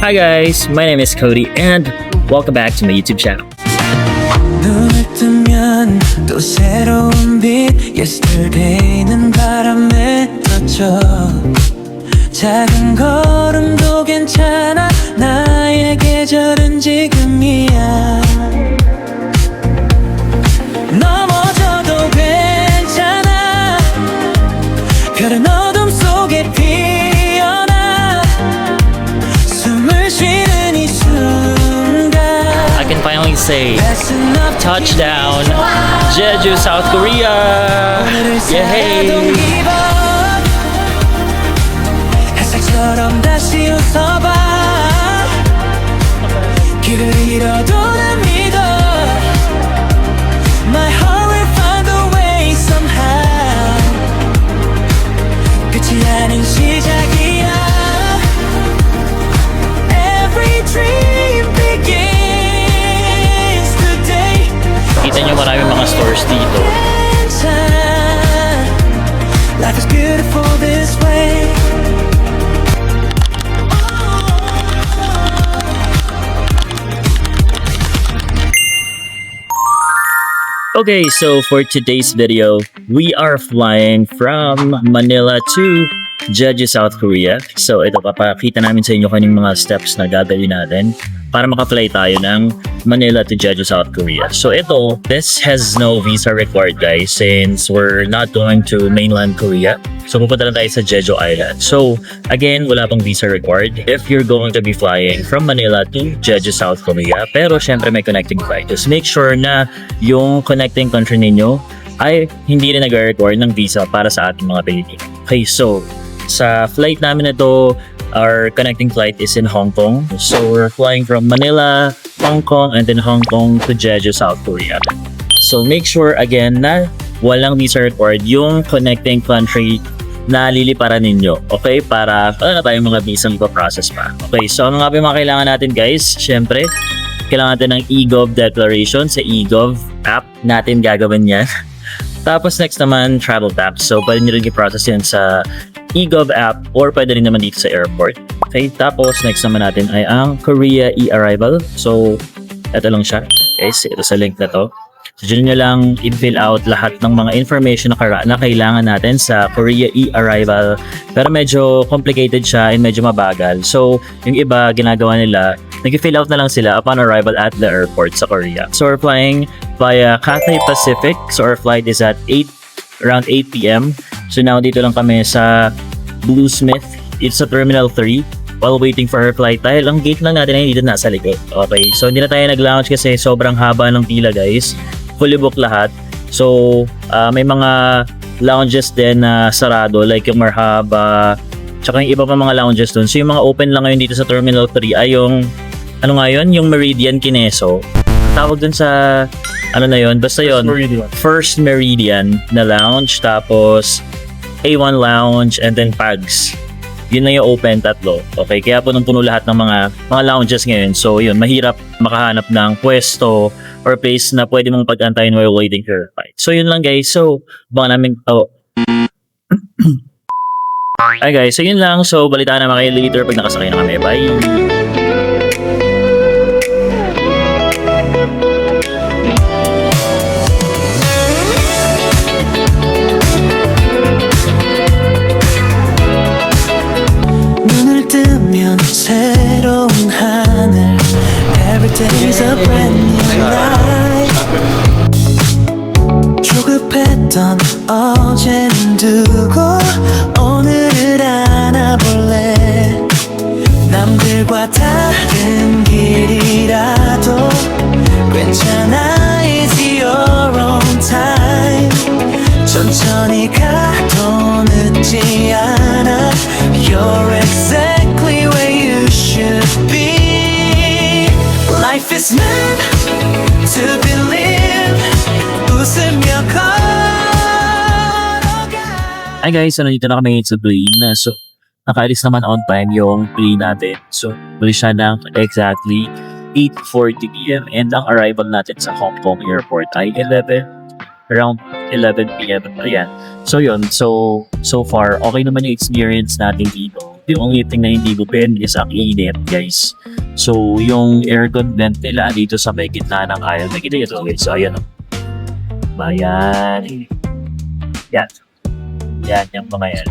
Hi guys, my name is Cody and welcome back to my YouTube channel. 눈을 뜨면 또 새로운 빛 Yesterday는 바람에 떠져 작은 걸음도 괜찮아 나의 계절은 지금이야 넘어져도 괜찮아 별은 어둠 속에 피어나 숨을 쉬는 이 순간 I can finally say touchdown, Jeju, South Korea! Yay! 햇살처럼 다시 웃어봐 길을 잃어도 난 믿어 My heart will find a way somehow 끝이 아닌 시작이야 Every dream begins today Kita nyo maraming mga stores dito. Life is beautiful this way Okay, so for today's video, we are flying from Manila to Jeju, South Korea. So ito, papakita namin sa inyo kaning mga steps na gagawin natin para makafly tayo ng Manila to Jeju, South Korea. So ito, this has no visa required guys since we're not going to mainland Korea. So pupunta lang tayo sa Jeju Island. So again, wala pang visa required if you're going to be flying from Manila to Jeju, South Korea. Pero syempre may connecting flight. Just make sure na yung connecting country ninyo ay hindi rin nag-require ng visa para sa ating mga Pilipino. Okay, so sa flight namin ito, our connecting flight is in Hong Kong. So we're flying from Manila, Hong Kong, and then Hong Kong to Jeju, South Korea. So make sure again na walang visa required yung connecting country na liliparan ninyo. Okay? Para wala na tayong mga visa process pa. Okay, so ano nga ba yung mga kailangan natin guys? Siyempre, kailangan natin ng eGov declaration sa eGov app natin gagawin yan. Tapos next naman, travel tab. So pwede nyo rin i-process yan sa eGov app or pwede rin naman dito sa airport. Okay, tapos next naman natin ay ang Korea e-arrival. So, ito lang siya. Guys, ito sa link na to. So, dyan nyo lang i-fill out lahat ng mga information na kailangan natin sa Korea e-arrival. Pero medyo complicated siya and medyo mabagal. So, yung iba ginagawa nila, nag-fill out na lang sila upon arrival at the airport sa Korea. So, we're flying via Cathay Pacific. So, our flight is at around 8 p.m. So, now dito lang kami sa Bluesmith. It's sa Terminal 3 while waiting for our flight. Dahil ang gate lang natin ay dito nasa likod. Okay, so hindi na tayo nag-lounge kasi sobrang haba ng pila guys. Fully booked lahat. So, may mga lounges din na sarado like yung Marhaba, tsaka yung iba pa mga lounges dun. So, yung mga open lang ngayon dito sa Terminal 3 ay yung, ano nga yun? Yung Meridian Kineso. Tawag dun sa, ano na yun? Basta yun. First Meridian na lounge, tapos A1 Lounge, and then Pags. Yun na yung open, tatlo. Okay, kaya punong-puno lahat ng mga lounges ngayon. So, yun, mahirap makahanap ng pwesto or place na pwede mong pag-antayin while waiting for your flight. So, yun lang guys. So, baka namin, Hi guys, so yun lang. So, balitaan naman kayo later pag nakasakay na kami. Bye! 새로운 하늘 Every day's a brand new life 조급했던 어제는 두고 오늘을 안아볼래 남들과 다른 길이라도 괜찮아 It's your own time 천천히 가도 늦지 않아 You're exactly where you should be Life is meant to be lived 웃으며 걸어가 Hi guys, so nandito na kami sa plane na so nakaalis naman on time yung plane natin. So, muli siya ng exactly 8:40 p.m. and ang arrival natin sa Hong Kong airport ay around 11 p.m. Ayan. So yun, so far, okay naman yung experience natin dito. The only thing na hindi gupin is ang init, guys. So, yung aircon vent nila dito sa may gitna ng aisle. Nakita nyo ito, guys. So, ayan o. Ayan. Yan. Yan, yung mga yan.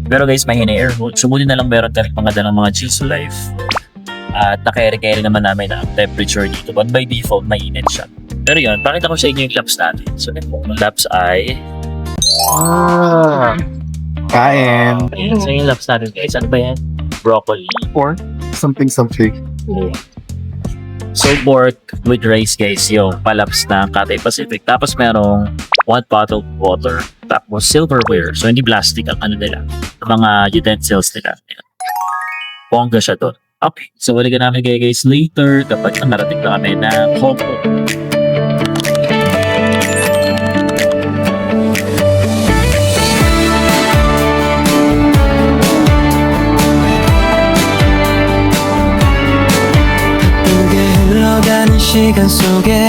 Pero guys, mahina air hood. So, muli na lang meron kami mga dalang mga chill to life. At naka-carry naman namin na ang temperature dito. But by default, mainit siya. Pero yun, pakita ko sa inyo yung laps natin. So, yung laps ay... Kain. Ayan, so yung laps natin guys, ano ba yan? Broccoli. Or something. So, pork with rice guys, yung palaps ng Cathay Pacific. Tapos merong 1 bottle of water. Tapos silverware. So, hindi plastic ang ano nila. Mga utensils nila. Ayan. Bongga siya doon. Okay. So, waligan namin kayo guys later kapag narating na kami ng Hong Kong. 흘러가는 시간 속에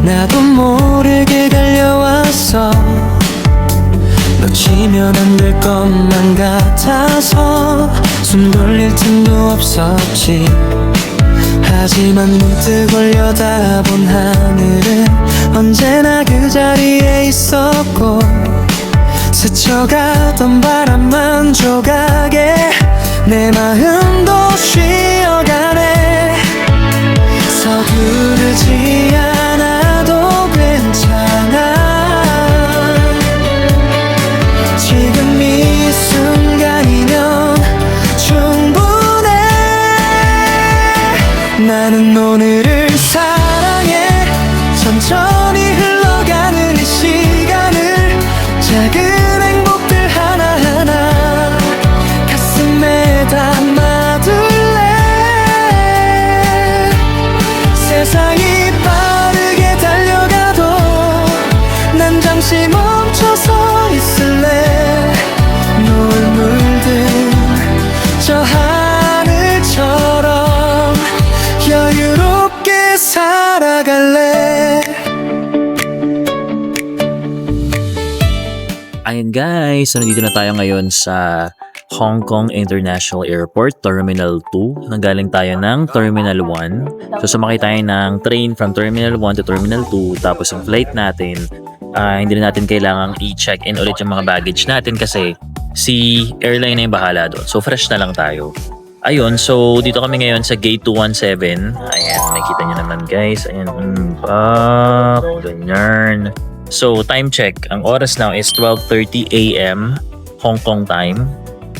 나도 모르게 달려왔어 놓치면 안 될 것만 같아서 숨 돌릴 틈도 없었지 하지만 문득 올려다본 하늘은 언제나 그 자리에 있었고 스쳐가던 바람만 조각에 내 마음도 쉬어가네 서두르지 않아도 괜찮아 지금 이 순간이면 충분해 나는 오늘을 사랑해 천천히 흘러가는 이 시간을 작은 행복들 하나하나 가슴에 담아둘래 세상이 빠르게 달려가도 난 잠시 멈춰서 있을래 노을 물든 저 하늘처럼 여유롭게 살아갈래 Ayun guys, so nandito na tayo ngayon sa Hong Kong International Airport, Terminal 2. Nanggaling tayo ng Terminal 1. So sumakay tayo ng train from Terminal 1 to Terminal 2. Tapos ang flight natin, hindi na natin kailangang i-check-in ulit yung mga baggage natin kasi si airline na yung bahala doon. So fresh na lang tayo. Ayun, so dito kami ngayon sa Gate 217. Ayan, nakikita nyo naman guys. Ayan, ganyan. So, time check. Ang oras now is 12:30 AM Hong Kong time.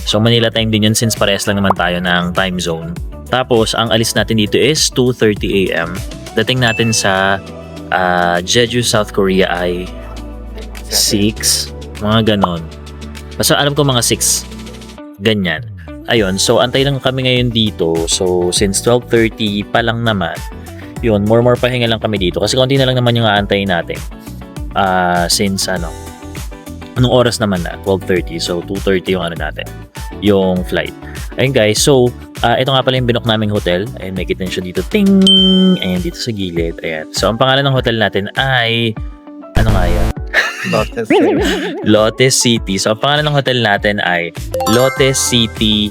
So, Manila time din yun since parehas lang naman tayo ng time zone. Tapos, ang alis natin dito is 2:30 AM. Dating natin sa Jeju, South Korea ay 6. Mga ganon. Basta alam ko mga 6. Ganyan. Ayun, so antay lang kami ngayon dito. So, since 12:30 pa lang naman, yun, more pahinga lang kami dito. Kasi konti na lang naman yung aantayin natin. Since anong oras naman na 12:30, so 2:30 yung natin yung flight. Ayun guys, so ito nga pala yung binok naming hotel. Ayun, may kita nyo dito, ting, ayan, dito sa gilid. Ayan, so ang pangalan ng hotel natin ay ano nga yan? Lotte City. So ang pangalan ng hotel natin ay Lotte City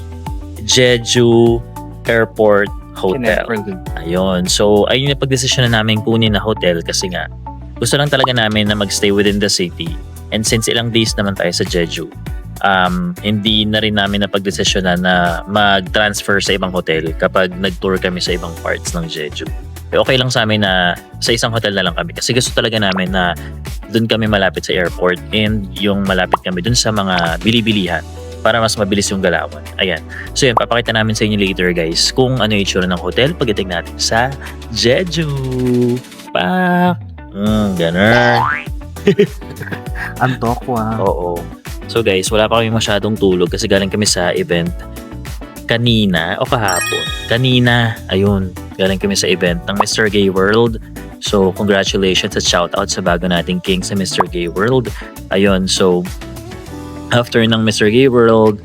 Jeju Airport Hotel. Ayun, so ayun yung pagdesisyon na namin kunin na hotel kasi nga gusto lang talaga namin na magstay within the city. And since ilang days naman tayo sa Jeju, hindi na rin namin napagdesisyonan na mag-transfer sa ibang hotel kapag nag-tour kami sa ibang parts ng Jeju. Okay lang sa amin na sa isang hotel na lang kami kasi gusto talaga namin na doon kami malapit sa airport and yung malapit kami doon sa mga bilibilihan para mas mabilis yung galawan. Ayan. So yun, papakita namin sa inyo later guys kung ano yung itsura ng hotel pagdating natin sa Jeju. Ganun. Antok ko Oo. So guys, wala pa kami masyadong tulog kasi galing kami sa event kanina o kahapon. Kanina, ayun, galing kami sa event ng Mr. Gay World. So congratulations at shoutout sa bago nating king sa Mr. Gay World. Ayun, so after ng Mr. Gay World,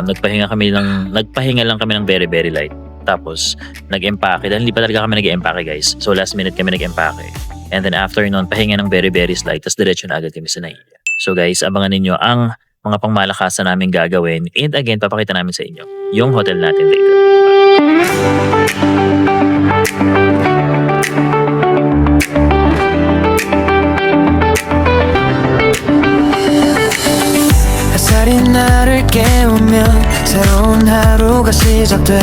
nagpahinga lang kami ng very very light. Tapos nag-empake dahil hindi pa talaga kami nag-empake guys. So last minute kami nag-empake. And then after nun, pahinga ng very very slight. Tapos diretso na agad kami sa Naiya. So guys, abangan ninyo ang mga pangmalakasan namin gagawin. And again, papakita namin sa inyo yung hotel natin later. 햇살이 나를 깨우면 새로운 하루가 시작돼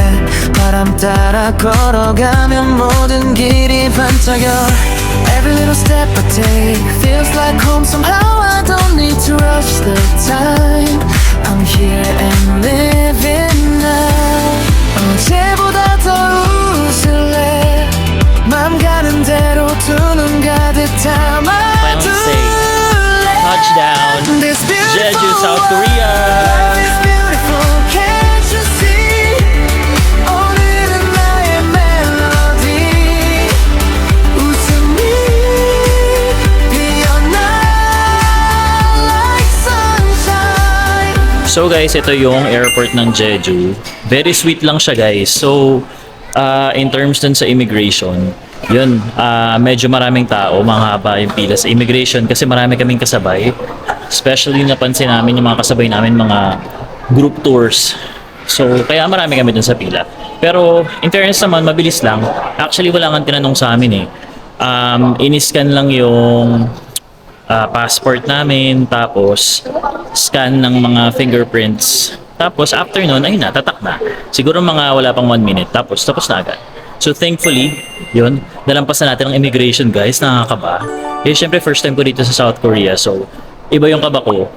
바람 따라 걸어가면 모든 길이 반짝여 Every little step I take feels like home somehow I don't need to rush the time I'm here and living now 어제보다 더 웃을래 맘 가는 대로 두 눈 가득 Final say, 담아둘래 touchdown, This beautiful Jeju, South Korea. world is beautiful, can't you see? 오늘은 나의 멜로디 웃음이 피어나 like sunshine So guys, ito yung airport ng Jeju. Very sweet lang siya guys. So, in terms dun sa immigration, yun, medyo maraming tao, mahaba yung pila sa immigration kasi marami kaming kasabay. Especially napansin namin yung mga kasabay namin mga group tours. So, kaya marami kami dun sa pila. Pero, in fairness naman, mabilis lang. Actually, wala nga tinanong sa amin eh. Iniscan lang yung passport namin, tapos scan ng mga fingerprints. Tapos after nun, ayun na, tatak na. Siguro mga wala pang 1 minute, tapos na agad. So thankfully, yun, nalampasan natin ang immigration guys, nakakaba. Eh syempre first time ko dito sa South Korea, so iba yung kaba ko.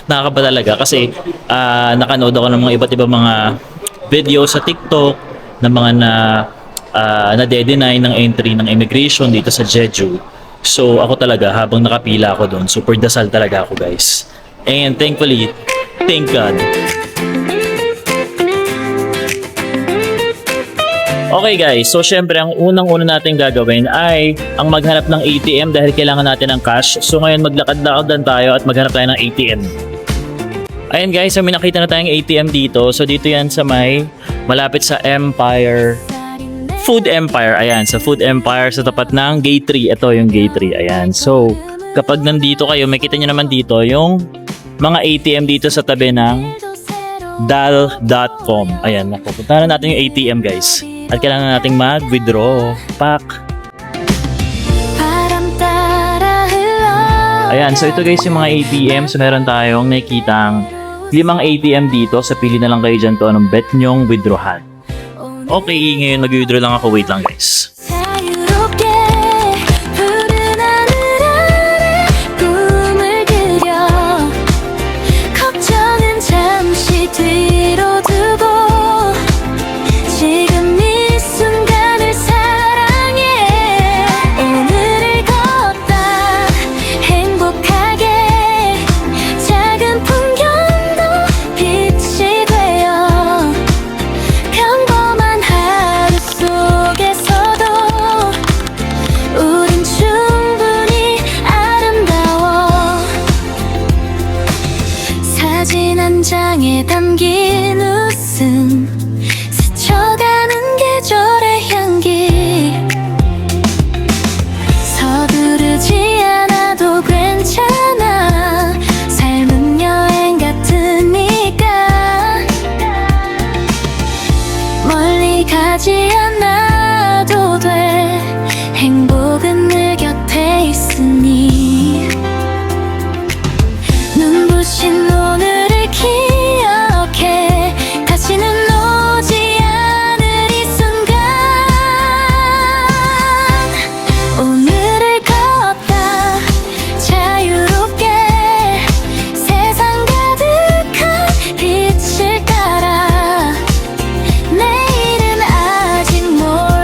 Nakakaba talaga kasi nakanood ako ng mga iba't ibang mga video sa TikTok ng mga na-de-deny ng entry ng immigration dito sa Jeju. So ako talaga, habang nakapila ako doon, super dasal talaga ako guys. And thankfully, thank God. Okay guys, so syempre ang unang-una natin gagawin ay ang maghanap ng ATM dahil kailangan natin ng cash. So ngayon maglakad-lakad lang tayo at maghanap tayo ng ATM. Ayan guys, so may nakita na tayong ATM dito. So dito yan sa malapit sa Empire, Food Empire. Ayan, sa Food Empire sa tapat ng Gate 3. Ito yung Gate 3. Ayan, so kapag nandito kayo, makita nyo naman dito yung mga ATM dito sa tabi ng dal.com. Ayan, pupuntahan na natin yung ATM guys. At kailangan nating mag-withdraw. Pak! Ayan, so ito guys yung mga ATM. So meron tayong nakikitang 5 ATM dito. So pili na lang kayo dyan to anong bet nyong withdrawhan. Okay, ngayon mag-withdraw lang ako. Wait lang guys. 자유롭게 푸른 하늘 아래 꿈을 그려 걱정은 잠시 뒤로 두고 지금 이 순간을 사랑해 오늘을 걷다 행복하게 작은 풍경도 빛이 되어 평범한 하루 속에서도 우린 충분히 아름다워 사진 한 장에 담긴 웃음 스쳐가는 계절의 향기 서두르지 않아도 괜찮아 삶은 여행 같으니까 멀리 가지 않아도 돼 행복은 늘 곁에 있으니 눈부신 오늘을 기억해 다시는 오지 않을 이 순간 오늘을 걷다 자유롭게 세상 가득한 빛을 따라 내일은 아직 모르니까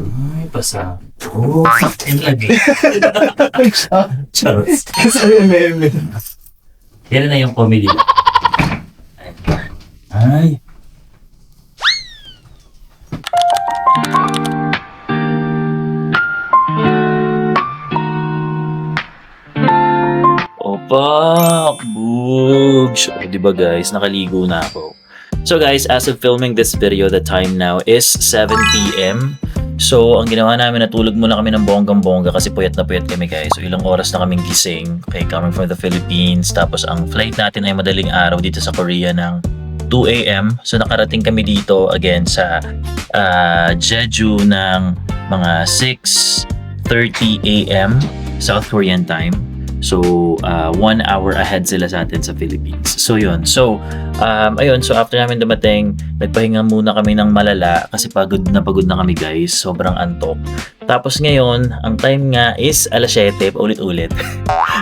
Ay, basa. Oh, saktin lagi. Charles. Kasi meme. Yan na yung comedy. Ay. Opa, bugs. O, diba guys, nakaligo na ako. So guys, as of filming this video, the time now is 7 p.m. So, ang ginawa namin, natulog muna kami ng bonggang-bongga kasi puyat na puyat kami guys. So, ilang oras na kaming gising. Okay, coming from the Philippines. Tapos, ang flight natin ay madaling araw dito sa Korea ng 2 a.m. So, nakarating kami dito again sa Jeju ng mga 6:30 a.m. South Korean time. So, 1 hour ahead sila sa atin sa Philippines. So, yun. So, ayun. So, after namin dumating, nagpahinga muna kami ng malala kasi pagod na kami guys. Sobrang antok. Tapos ngayon, ang time nga is 7:00 ulit-ulit.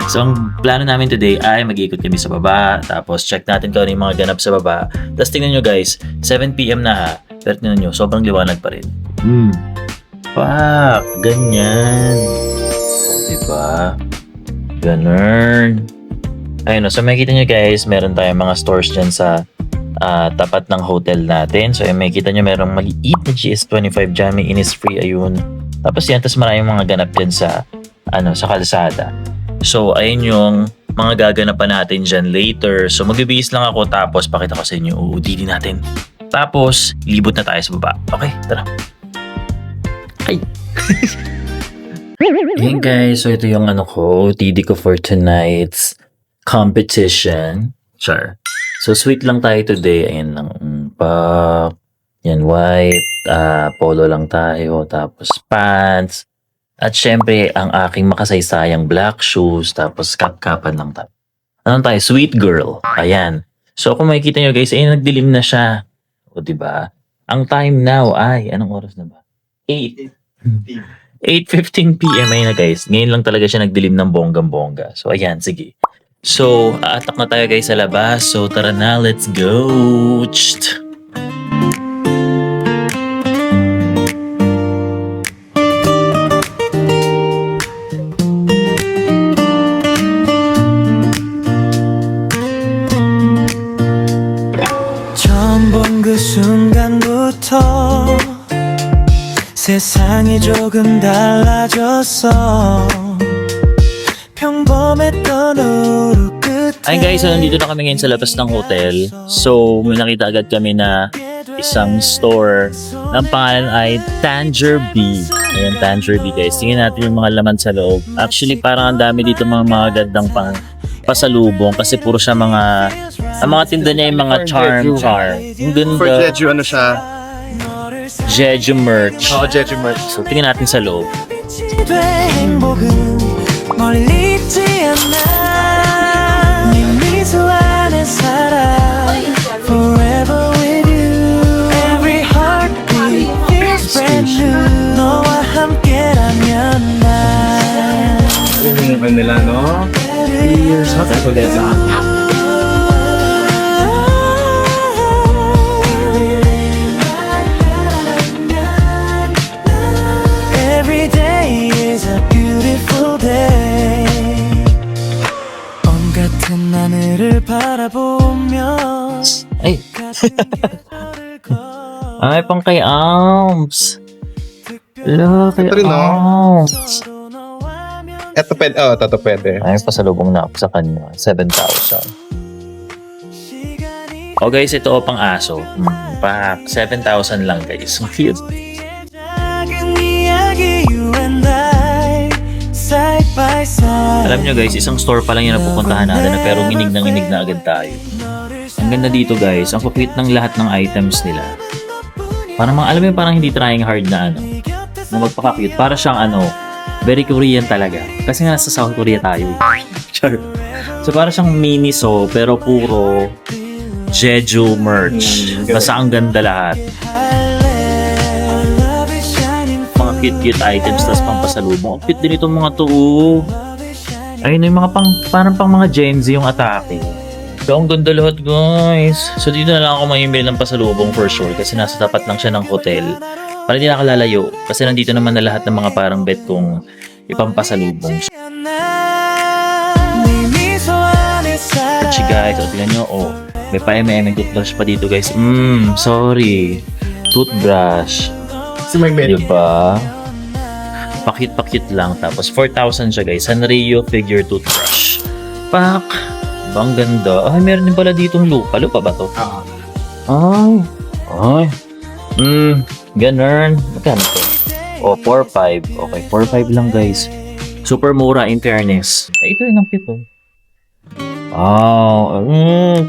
So, ang plano namin today ay mag-ikot kami sa baba. Tapos, check natin kung ano yung mga ganap sa baba. Tapos, tingnan nyo guys, 7 p.m. na ha. Pero tingnan nyo, sobrang liwanag pa rin. Fuck, ganyan. Diba? Ganun. Ayun, so makikita nyo guys, meron tayong mga stores dyan sa tapat ng hotel natin. So makikita nyo merong maliit na GS25 jamming Innisfree, ayun. Tapos yan, tapos maraming mga ganap dyan sa kalsada. So ayun yung mga gaganapan natin dyan later. So magbibihis lang ako tapos pakita ko sa inyo uudili natin. Tapos libot na tayo sa baba. Okay, tara. Ay! Hey guys, so ito yung TD ko for tonight's competition. Sure. So sweet lang tayo today. Ayan lang. Yan white. Polo lang tayo. Tapos pants. At syempre, ang aking makasaysayang black shoes. Tapos kapkapan lang tayo. Ano tayo? Sweet girl. Ayan. So kung makikita nyo guys, nagdilim na siya. O diba? Ang time now ay, anong oras na ba? 8:15 p.m. ayun na guys. Ngayon lang talaga siya nagdilim ng bonggang-bongga. So ayan, sige. So, aatak na tayo guys sa labas. So tara na, let's go! Tst! 처음 본 그 순간부터 세상이 조금 달라졌어 평범했던 하루 끝에 Ayun guys, so nandito na kami ngayon sa labas ng hotel. So, may nakita agad kami na isang store ng pangalan ay Tanger Bee. Ayan, Tanger Bee guys. Tingnan natin yung mga laman sa loob. Actually, parang ang dami dito mga gandang pasalubong kasi puro siya ang mga tinda niya yung mga charm. Ang ganda. For Jeju, ano siya? Jeju merch. Oo, Jeju merch. So, tingnan natin sa loob. 돼 행복은 멀리 있지 않아 네 미소 안에 살아 Forever with you Every heartbeat feels brand new 너와 함께라면 난 Yung nila, no? 3 years na tayo ulit. Every day is a beautiful day 봄 같은 하늘을 바라보며 Ay, 가슴 곁을 걸어 ay pang kay Alms. Hello, kay Ito rin, no? Alms. 너와 면 Ito pwede. Oh, ito pwede. Ay, pasalubong na ako sa kanya. 7,000. 시간이 O guys, ito pang aso. Pak, 7,000 lang guys. Ang cute. 작은 이야기 you and I side by side Alam nyo guys, isang store pa lang yan na pupuntahan natin pero nginig na agad tayo. Ang ganda dito guys, ang cute ng lahat ng items nila. Parang alam mo yung parang hindi trying hard na na magpaka-cute. Para siyang very Korean talaga. Kasi nga nasa South Korea tayo. Sure. So para siyang Miniso pero puro Jeju merch. Basta ang ganda lahat. Mga cute items tas pampasalubong. Ang cute din itong mga to. Ayun yung mga parang pang mga Gen Z yung atake. So ang ganda lahat guys. So dito na lang ako mamimili ng pasalubong for sure kasi nasa tapat lang siya ng hotel. Para hindi na ako lalayo. Kasi nandito naman na lahat ng mga parang bet kong ipampasalubong. Actually guys, o tignan nyo, may pa-MM toothbrush pa dito guys. Sorry. Toothbrush. Si may med. Diba? Pakit-pakit lang. Tapos 4,000 siya guys. Sanrio figure toothbrush. Pak! Bang ganda. Ay, meron din pala ditong lupa. Lupa ba to? Ay. Ay. Ganun. Magkano to? 4,500. Okay, 4,500 lang guys. Super mura in fairness. Ay, ito yun ang pito.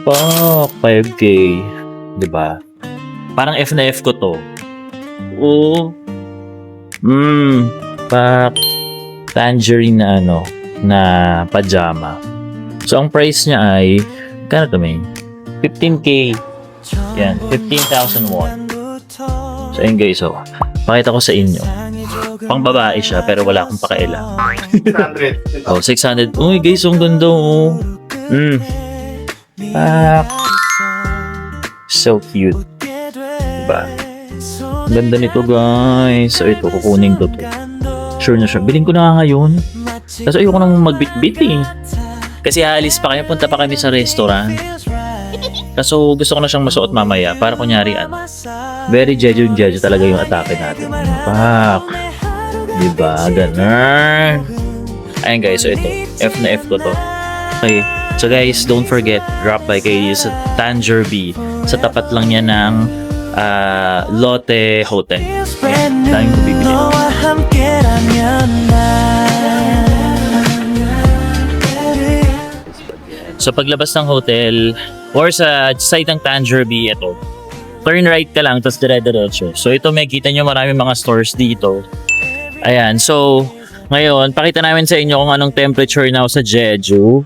Pak. 5K. Diba? Parang F na F ko to. Pak. Tangerine na na pajama. So, ang price niya ay, kano to may? 15K. Yan, 15,000 won. So, ayun guys, pakita ko sa inyo. Pang babae siya, pero wala akong pakialam. 600. 600. Uy guys, ang ganda Pak. So cute. Diba? Ang ganda nito guys. So, ito, kukunin ko to. Sure na siya. Bilhin ko na nga ngayon. Tapos ayoko nang magbit-bit Kasi aalis pa kami, punta pa kami sa restaurant. Kaso gusto ko na siyang masuot mamaya para kunyari very jeju talaga yung atake natin. Pak. Diba? Ganun. Ayun guys, so ito. F na F ko to. Okay. So guys, don't forget, drop by kayo sa Tangerby. Sa tapat lang niya ng Lotte Hotel. Ayan, daming ko bibili. So paglabas ng hotel or sa site ng Tangerby, ito, turn right ka lang tapos dire-diretso. So ito, may kita nyo maraming mga stores dito. Ayan, so ngayon pakita namin sa inyo kung anong temperature now sa Jeju.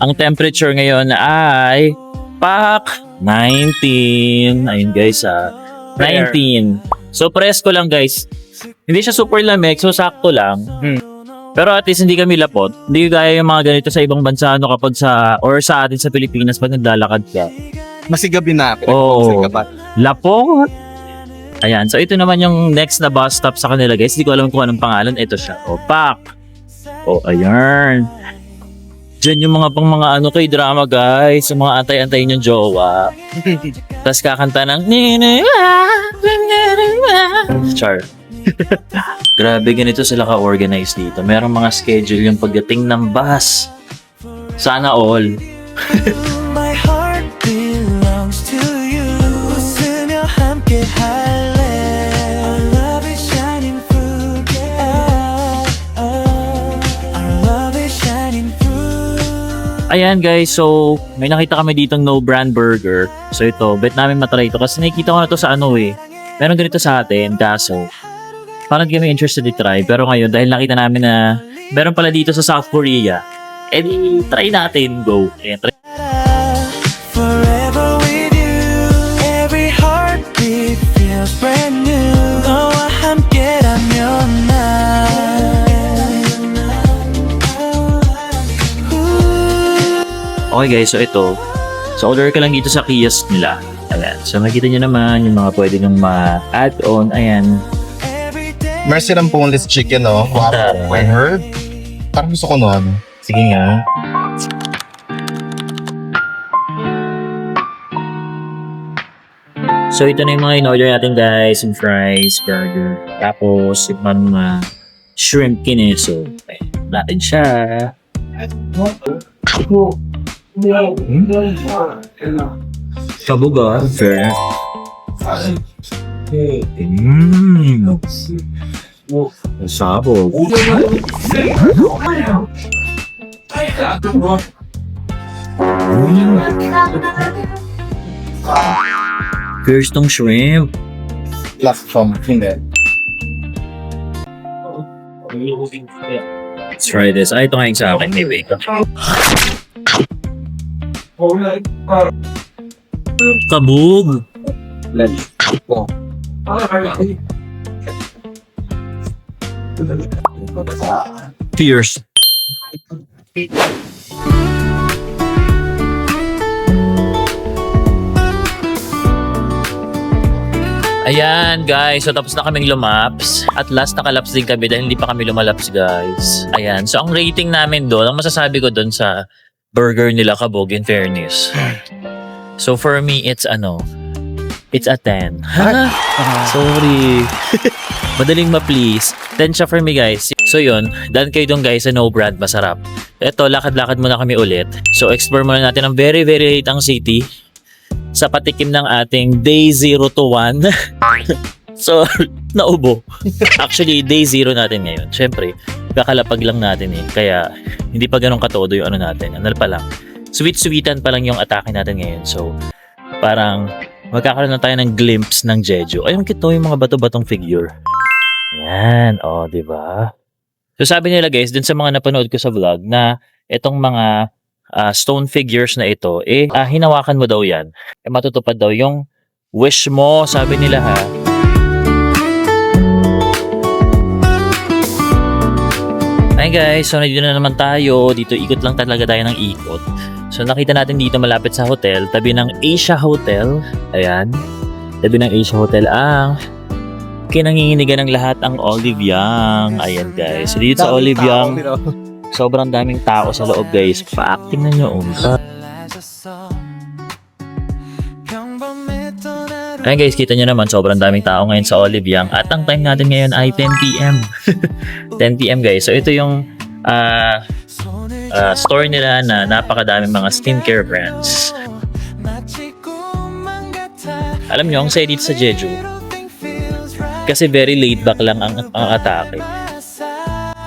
Ang temperature ngayon ay 19. Ayun guys 19. So presko lang guys. Hindi siya super lamig, so sakto lang. Pero at least hindi kami lapot. Hindi gaya yung mga ganito sa ibang bansa kapag sa atin sa Pilipinas pag naglalakad ka. Masigabi na. Oo. Lapot. Ayan. So ito naman yung next na bus stop sa kanila guys. Hindi ko alam kung anong pangalan. Ito siya. Pak. Ayan. Diyan yung mga pang mga kay drama guys. Yung mga antay-antay niyong jowa. Tapos kakanta ng Char. Grabe, ganito sila ka-organize dito. Merong mga schedule yung pagdating ng bus. Sana all. My heart belongs to you. 웃으며 함께 할래. Our love is shining through. Our love is shining through. Ayan guys, so may nakita kami ditong no brand burger. So ito, bet namin matry ito kasi nakikita ko na to sa meron ganito sa atin, kaso parang di kami interested i-try. Pero ngayon, dahil nakita namin na meron pala dito sa South Korea, try natin. Go. Ayan, try. Forever with you. Every heartbeat feels brand new. 너와 함께라면 난 Okay guys, so ito. So order ka lang dito sa kiosk nila. Ayan. So makita nyo naman yung mga pwede nyong ma-add on. Ayan. Meron silang boneless chicken, no? Wow. I heard. Parang gusto ko nun. Sige nga. So ito na yung mga in-order natin guys. Yung fries, burger. Tapos yung mga shrimp kineso. Okay. Natin siya. Kabuga. Fair. Sabog. First tong shrimp. Last from hindi. Let's try this. Ay, ito nga yung sa akin. May wake up. Kabog. Cheers. Ayan guys, so tapos na kaming lumaps. At last nakalaps din kami dahil hindi pa kami lumalaps guys. Ayan, so ang rating namin doon, ang masasabi ko doon sa burger nila kabog in fairness. So for me, it's a 10. Sorry. Madaling ma-please. 10 siya for me guys. So yun, done kayo doon guys sa No Brand, masarap. Eto, lakad-lakad muna kami ulit. So explore muna natin ang very very late ang city sa patikim ng ating day 0 to 1. So, naubo. Actually, day 0 natin ngayon. Siyempre, kakalapag lang natin eh. Kaya, hindi pa ganun katodo yung ano natin. Ano pa lang. Sweet-sweetan pa lang yung atake natin ngayon. So, parang magkakaroon na tayo ng glimpse ng Jeju. Ayun, kito yung mga bato-batong figure. Yan. O, diba? So, sabi nila guys, dun sa mga napanood ko sa vlog na itong mga stone figures na ito, hinawakan mo daw yan. Matutupad daw yung wish mo, sabi nila ha. Ay guys, so nandito na naman tayo. Dito ikot lang talaga tayo ng ikot. So nakita natin dito malapit sa hotel, tabi ng Asia Hotel. Ayan. Tabi ng Asia Hotel ang kinanginginigan ng lahat ang Olive Young. Ayan guys. So dito sa Olive Young, sobrang daming tao sa loob guys. Pa-acting na nyo. Ayan guys, kita nyo naman sobrang daming tao ngayon sa Olive Young. At ang time natin ngayon ay 10 PM. 10 PM guys. So ito yung store nila na napakadaming mga skincare brands. Alam nyo, ang saya dito sa Jeju. Kasi very laid back lang ang atake.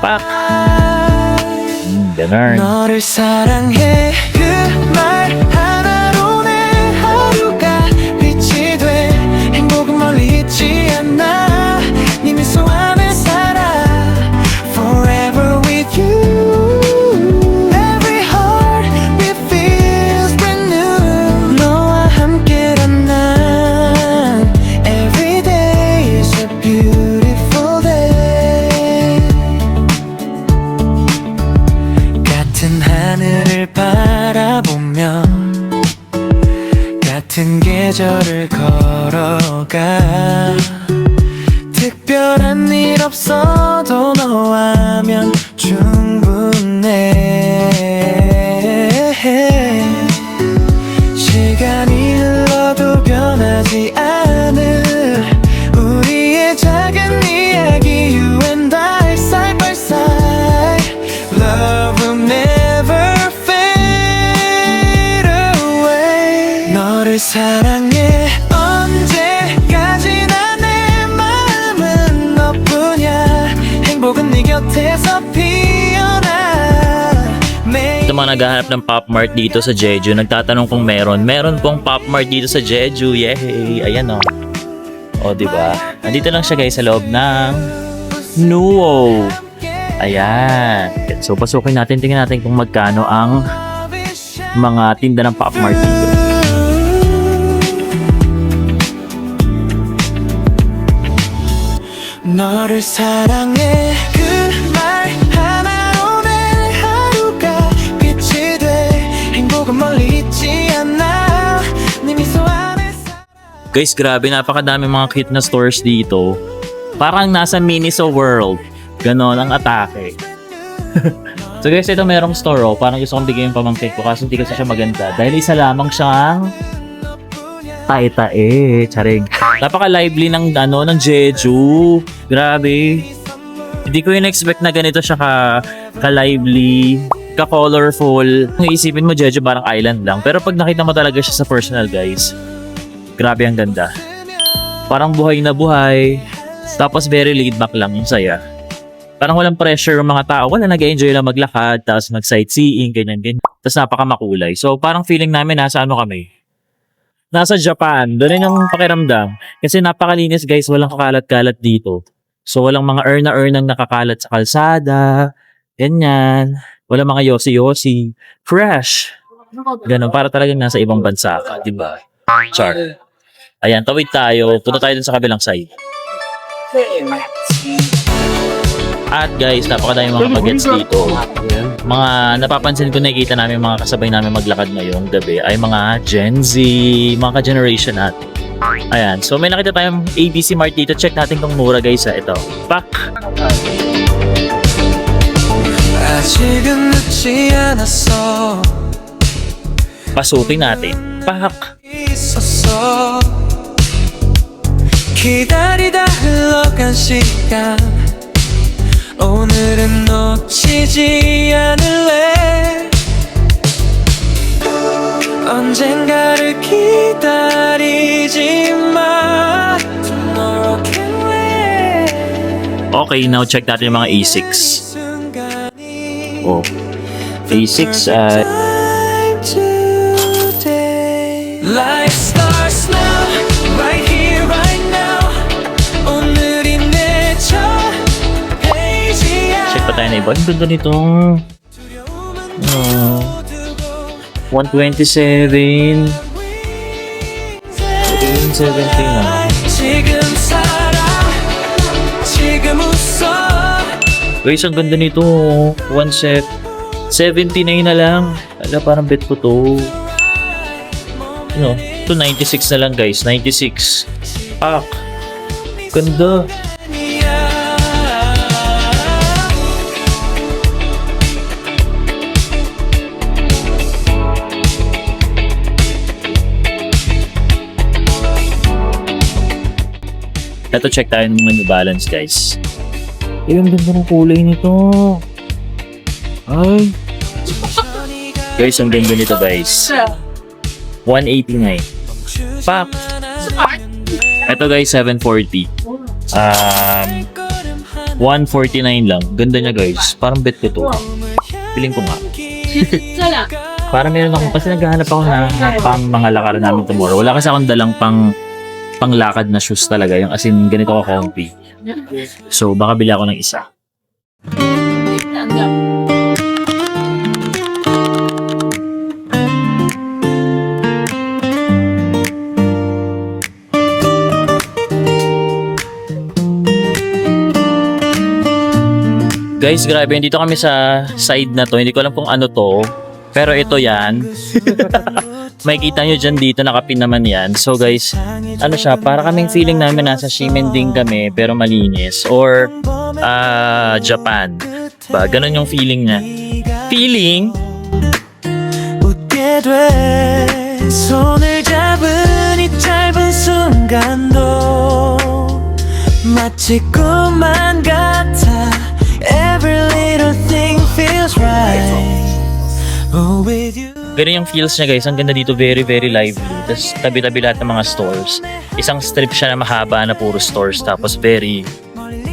Pak! Ganun. 너를 사랑해 그 말 하나로 내 하루가 빛이 돼 행복은 멀리 있지 않아 네 미소 안에 살아 Forever with you Every heartbeat feels brand new 너와 함께란 난 Every day is a beautiful day 같은 하늘을 바라보며 같은 계절을 걸어가 특별한 일 없어도 너와면 충분해 시간이 흘러도 변하지 않을 우리의 작은 이야기 You and I side by side Love will never fade away 너를 사랑해 언제까지나 내 마음은 너뿐이야 행복은 네 곁에서 피어나 Ito mga naghahanap ng Pop Mart dito sa Jeju. Nagtatanong kung meron. Meron pong Pop Mart dito sa Jeju. Yay! Ayan o. O, diba? Nandito lang siya guys sa loob ng Nuo. Ayan. So, pasukin natin. Tingnan natin kung magkano ang mga tinda ng Pop Mart dito. 너를 사랑해 그 말 하나로 내 하루가 빛이 돼 행복은 멀리 있지 않아 네 미소 안에 Guys, grabe. Napakadami mga cute na stores dito. Parang nasa Miniso World. Ganon ang atake. So guys, ito merong store oh. Parang gusto kong bigyan yung pamangkin ko kasi hindi kasi siya maganda. Dahil isa lamang siyang tae-tae. Charing. Napaka-lively ng ng Jeju. Grabe. Hindi ko yung expect na ganito siya ka-lively, ka-colorful. Naisipin mo Jeju parang island lang. Pero pag nakita mo talaga siya sa personal guys, grabe ang ganda. Parang buhay na buhay. Tapos very laid back lang yung saya. Parang walang pressure yung mga tao. Wala, nag-enjoy lang maglakad, tapos mag-sightseeing, ganyan-ganyan. Tapos napaka-makulay. So parang feeling namin nasa ano kami? Nasa Japan. Doon rin yung pakiramdam. Kasi napakalinis guys, walang kakalat-kalat dito. So walang mga urna-urnang nakakalat sa kalsada. Ganyan. Walang mga yosi-yosi. Fresh. Ganun, para talagang nasa ibang bansa ka, diba? Char. Ayan, tawid tayo. Punta tayo dun sa kabilang side. At guys, napakadami mga bagets dito. Mga napapansin ko, nakikita namin mga kasabay namin maglakad ngayong gabi ay mga Gen Z, mga ka-generation natin. Ayan. So, may nakita tayong ABC Mart dito. Check natin kung mura guys. Ito. Pak! 아직은 늦지 않았어 Pasukin natin. Pak! 있었어 기다리다 흘러간 시간 오늘은 놓치지 않을래 언젠가를 기다리지만 Tomorrow can wait Okay, now check natin yung mga A6. Oh. A6, Time today Life starts now Right here, right now 오늘이 내 첫 페이지야 check pa tayo na iba. Ang ganda nitong 127. 117 na. 지금 살아 지금 웃어 Guys, ang ganda nito. One set. 79 na lang. Ala, parang bet ko to. Ano? Ito 96 na lang guys. 96. Pak. Ganda. Ito check tayo ng mga New Balance guys. Ay, ang ganda ng kulay nito. Ay. Guys, ang ganda nito guys. 189. Pak. Ito guys, 740. 149 lang. Ganda niya guys. Parang bet ko to. Piling ko nga. Parang meron ako, kasi naghahanap ako na pang mga lakaran namin tomorrow. Wala kasi akong dalang panglakad na shoes talaga. Yung as in, ganito ko comfy. So, baka bili ako ng isa. Guys, grabe. Dito kami sa side na to. Hindi ko alam kung ano to. Pero ito yan. Makikita nyo dyan dito, nakapin naman yan. So guys, ano siya, para kaming feeling namin nasa Shimending kami, pero malinis. Or Japan. Ba, ganun yung feeling niya. Feeling? 웃게 돼 손을 잡은 이 짧은 순간도 마치 꿈만 같아 Every little thing feels right Oh, with you Ganun yung feels niya guys. Ang ganda dito, very very lively. Tapos tabi-tabi lahat ng mga stores. Isang strip siya na mahaba na puro stores. Tapos very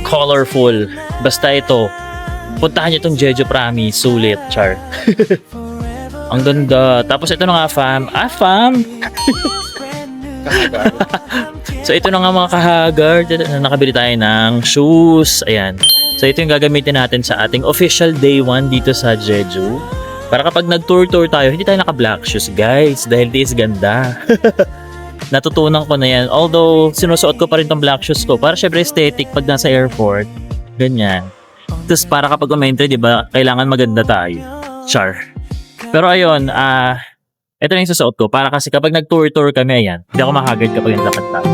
colorful. Basta ito, puntahan niyo itong Jeju Promise. Sulit, char. Ang ganda. Tapos ito na nga fam. Fam! So ito na nga mga kahagar. Nakabili tayo ng shoes. Ayan. So ito yung gagamitin natin sa ating official day 1 dito sa Jeju. Para kapag nag-tour-tour tayo, hindi tayo naka-black shoes, guys. Dahil this ganda. Natutunan ko na yan. Although, sinusuot ko pa rin tong black shoes ko. Para syempre aesthetic pag nasa airport. Ganyan. Tapos para kapag umentry, di ba, kailangan maganda tayo. Char. Pero ayun, ito na yung susuot ko. Para kasi kapag nag-tour-tour kami, ayan, hindi ako makagad kapag naglapat tayo.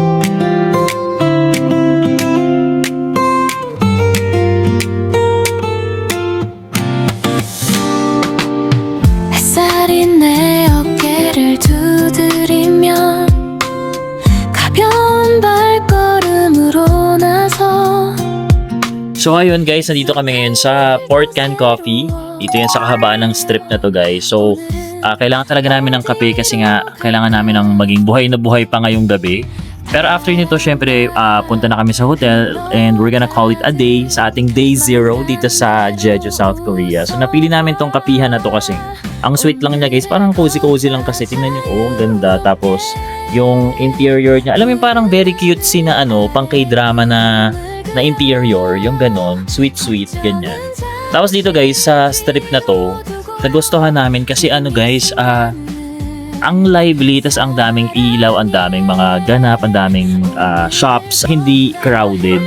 햇살이 내 어깨를 두드리면 가벼운 발걸음으로 나서 So ayun guys, nandito kami ngayon sa Port Can Coffee. Dito yan sa kahabaan ng strip na to guys. So kailangan talaga namin ng kape kasi nga kailangan namin ng maging buhay na buhay pa ngayong gabi. Pero after nito syempre punta na kami sa hotel and we're gonna call it a day sa ating day 0 dito sa Jeju, South Korea. So napili namin tong kapihan na to kasi ang sweet lang niya guys. Parang cozy-cozy lang kasi. Tingnan niyo, oh, ang ganda. Tapos yung interior niya, alam mo yung parang very cutesy na pang K-drama na interior, yung ganon, sweet ganyan. Tapos dito guys, sa strip na to, nagustuhan namin kasi guys, ang lively, tas ang daming ilaw, ang daming mga ganap, ang daming shops, hindi crowded.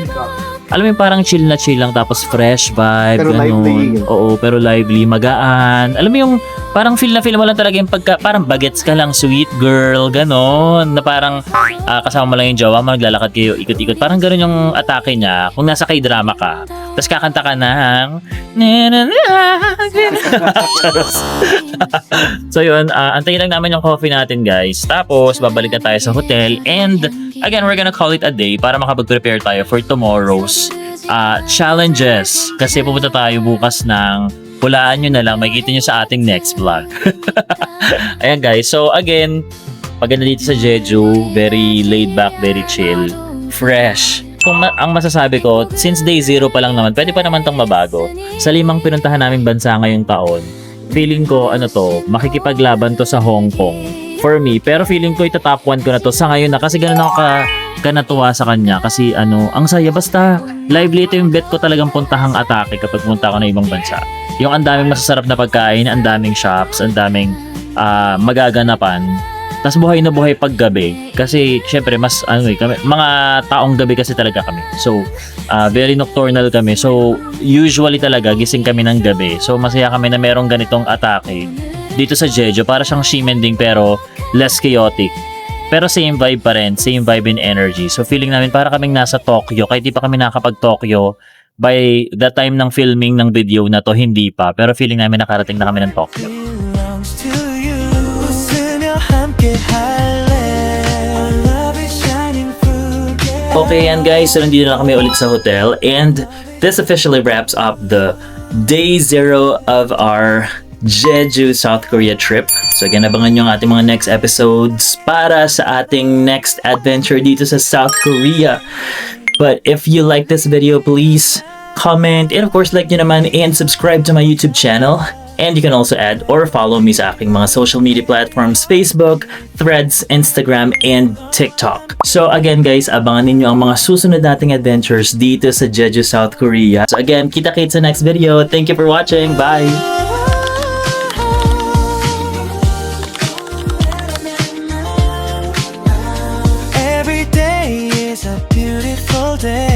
Alam mo yung parang chill lang, tapos fresh vibe, Pero ganun. lively. Oo, pero lively, magaan. Alam mo yung parang feel mo lang talaga yung parang bagets ka lang, sweet girl, ganon. Na parang kasama mo lang yung jowa mo, naglalakad kayo, ikot-ikot. Parang ganon yung atake niya. Kung nasa K-drama ka, tapos kakanta ka ng so yun, antayin lang naman yung coffee natin, guys. Tapos, babalik na tayo sa hotel. And, again, we're gonna call it a day para makapag-prepare tayo for tomorrow's challenges. Kasi pupunta tayo bukas ng, hulaan nyo na lang, makikita nyo sa ating next vlog. Ayan, guys. So, again, maganda dito sa Jeju, very laid back, very chill, fresh. Kung ang masasabi ko, since day 0 pa lang naman, pwede pa naman tong mabago. Sa 5 pinuntahan naming bansa ngayong taon, feeling ko, makikipaglaban to sa Hong Kong. For me, pero feeling ko ita-top 1 ko na to sa ngayon na kasi ganun ako kanatuwa sa kanya kasi ang saya, basta lively ito yung bet ko talagang puntahang atake kapag punta ako na ibang bansa. Yung ang daming masasarap na pagkain, ang daming shops, ang daming magaganapan. Tas buhay na buhay pag gabi kasi syempre mas kami, mga taong gabi kasi talaga kami. So very nocturnal kami. So usually talaga gising kami ng gabi. So masaya kami na merong ganitong atake dito sa Jeju, para siyang Shimending pero less chaotic. Pero same vibe pa rin, same vibe and energy. So feeling namin para kaming nasa Tokyo, kahit di pa kami nakakapag-Tokyo. By the time ng filming ng video na to, hindi pa. Pero feeling namin nakarating na kami ng Tokyo. belongs to you. 웃으며 함께 할래. Our love is shining through. Okay, yan guys. So nandito na kami ulit sa hotel. And this officially wraps up the day 0 of our Jeju, South Korea trip. So again, abangan nyo ang ating mga next episodes para sa ating next adventure dito sa South Korea. But if you like this video, please comment and of course like nyo naman and subscribe to my YouTube channel. And you can also add or follow me sa aking mga social media platforms, Facebook, Threads, Instagram, and TikTok. So again guys, abangan ninyo ang mga susunod nating adventures dito sa Jeju, South Korea. So again, kita-kits sa next video. Thank you for watching. Bye! Every day is a beautiful day.